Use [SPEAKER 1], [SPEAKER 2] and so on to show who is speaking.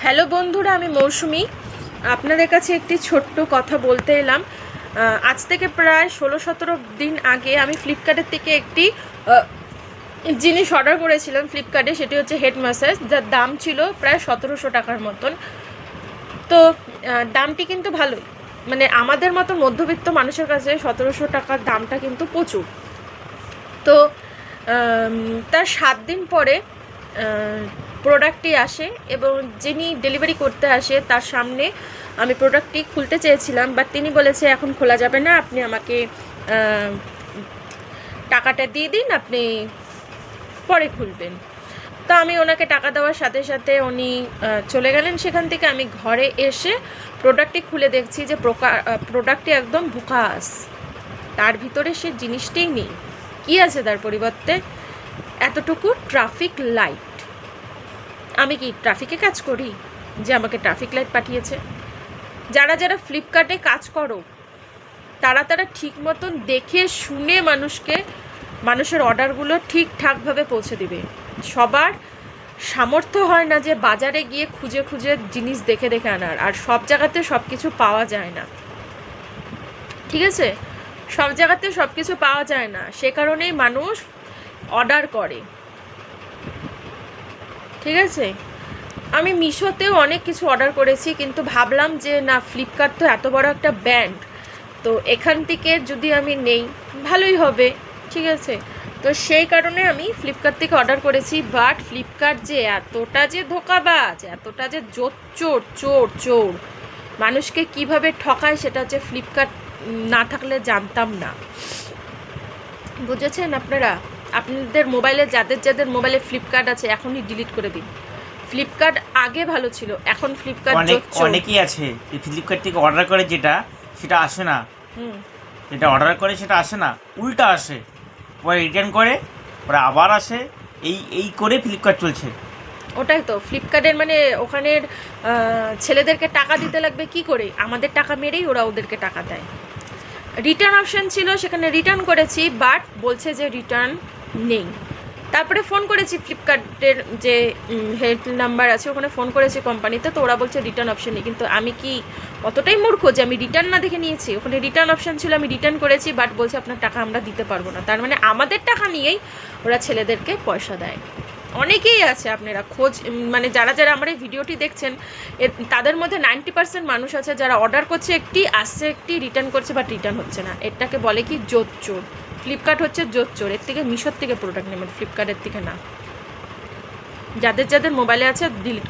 [SPEAKER 1] Hello বন্ধুরা, আমি মৌসুমি আপনাদের কাছে একটি ছোট্ট কথা বলতে এলাম। আজ থেকে প্রায় 16-17 দিন আগে আমি ফ্লিপকার্টের থেকে একটি জিনিস অর্ডার করেছিলাম ফ্লিপকার্টে। সেটি হচ্ছে হেড ম্যাসাজ, যার দাম ছিল প্রায় 1700 টাকার মতন। তো দামটি কিন্তু ভালোই, মানে আমাদের মতো মধ্যবিত্ত মানুষের কাছে 1700 টাকার দামটা কিন্তু প্রচুর। তো তার 7 দিন পরে প্রোডাক্টটি আসে এবং যিনি ডেলিভারি করতে আসে তার সামনে আমি প্রোডাক্টটি খুলতে চেয়েছিলাম, বাট তিনি বলেছে এখন খোলা যাবে না, আপনি আমাকে টাকাটা দিয়ে দিন, আপনি পরে খুলবেন। তো আমি ওনাকে টাকা দেওয়ার সাথে সাথে উনি চলে গেলেন সেখান থেকে। আমি ঘরে এসে প্রোডাক্টটি খুলে দেখছি যে প্রোডাক্টটি একদম বুকাস, তার ভিতরে সে জিনিসটিই নেই। কী আছে তার পরিবর্তে? এতটুকু ট্রাফিক লাইট। আমি কি ট্রাফিকে কাজ করি যে আমাকে ট্রাফিক লাইট পাঠিয়েছে? যারা যারা ফ্লিপকার্টে কাজ করো তারা ঠিক মতন দেখে শুনে মানুষের অর্ডারগুলো ঠিকঠাকভাবে পৌঁছে দিবে। সবার সামর্থ্য হয় না যে বাজারে গিয়ে খুঁজে খুঁজে জিনিস দেখে দেখে আনার, আর সব জায়গাতে সব কিছু পাওয়া যায় না, ঠিক আছে? সব জায়গাতে সব কিছু পাওয়া যায় না, সে কারণেই মানুষ অর্ডার করে, ঠিক আছে? আমি মিশোতেও অনেক কিছু অর্ডার করেছি, কিন্তু ভাবলাম যে না, ফ্লিপকার্ট তো এত বড় একটা ব্র্যান্ড, তো এখান থেকে যদি আমি নেই ভালোই হবে, ঠিক আছে? তো সেই কারণে আমি ফ্লিপকার্ট থেকে অর্ডার করেছি। বাট ফ্লিপকার্ট যে এতটা যে ধোঁকাবাজ, এতটা যে চোর মানুষকে কিভাবে ঠকায়, সেটা হচ্ছে ফ্লিপকার্ট না থাকলে জানতাম না। বুঝেছেন আপনারা? আপনাদের মোবাইলে যাদের মোবাইলে ফ্লিপকার্ট আছে এখনই ডিলিট করে দিন। ফ্লিপকার্ট আগে ভালো ছিল, এখন ফ্লিপকার্ট
[SPEAKER 2] অনেকেই আছে ফ্লিপকার্ট থেকে অর্ডার করে সেটা আসে না। যেটা অর্ডার করে সেটা আসে না, উল্টা আসে, পরে রিটার্ন করে, পরে আবার আসে, এই করে ফ্লিপকার্ট চলছে।
[SPEAKER 1] ওটাই তো ফ্লিপকার্টের মানে ওখানের ছেলেদেরকে টাকা দিতে লাগবে কি করে? আমাদের টাকা মেরেই ওরা ওদেরকে টাকা দেয়। রিটার্ন অপশান ছিল, সেখানে রিটার্ন করেছি, বাট বলছে যে রিটার্ন নেই। তারপরে ফোন করেছি ফ্লিপকার্টের যে হেল্প নাম্বার আছে, ওখানে ফোন করেছি কোম্পানিতে, তো ওরা বলছে রিটার্ন অপশান নেই। কিন্তু আমি কি অতটাই মূর্খ যে আমি রিটার্ন না দেখে নিয়েছি? ওখানে রিটার্ন অপশান ছিল, আমি রিটার্ন করেছি, বাট বলছে আপনার টাকা আমরা দিতে পারবো না। তার মানে আমাদের টাকা নিয়েই ওরা ছেলেদেরকে পয়সা দেয়। অনেকেই আছে, আপনারা খোঁজ, মানে যারা যারা আমার এই ভিডিওটি দেখছেন তাদের মধ্যে 90% মানুষ আছে যারা অর্ডার করছে একটি, আসছে একটি, রিটার্ন করছে, বাট রিটার্ন হচ্ছে না। এটাকে বলে কি? জোচ্চোর। ফ্লিপকার্ট হচ্ছে জোচ্চোর। এর থেকে মিশোর থেকে প্রোডাক্ট নেবেন, ফ্লিপকার্টের থেকে না। যাদের মোবাইলে আছে ডিলিট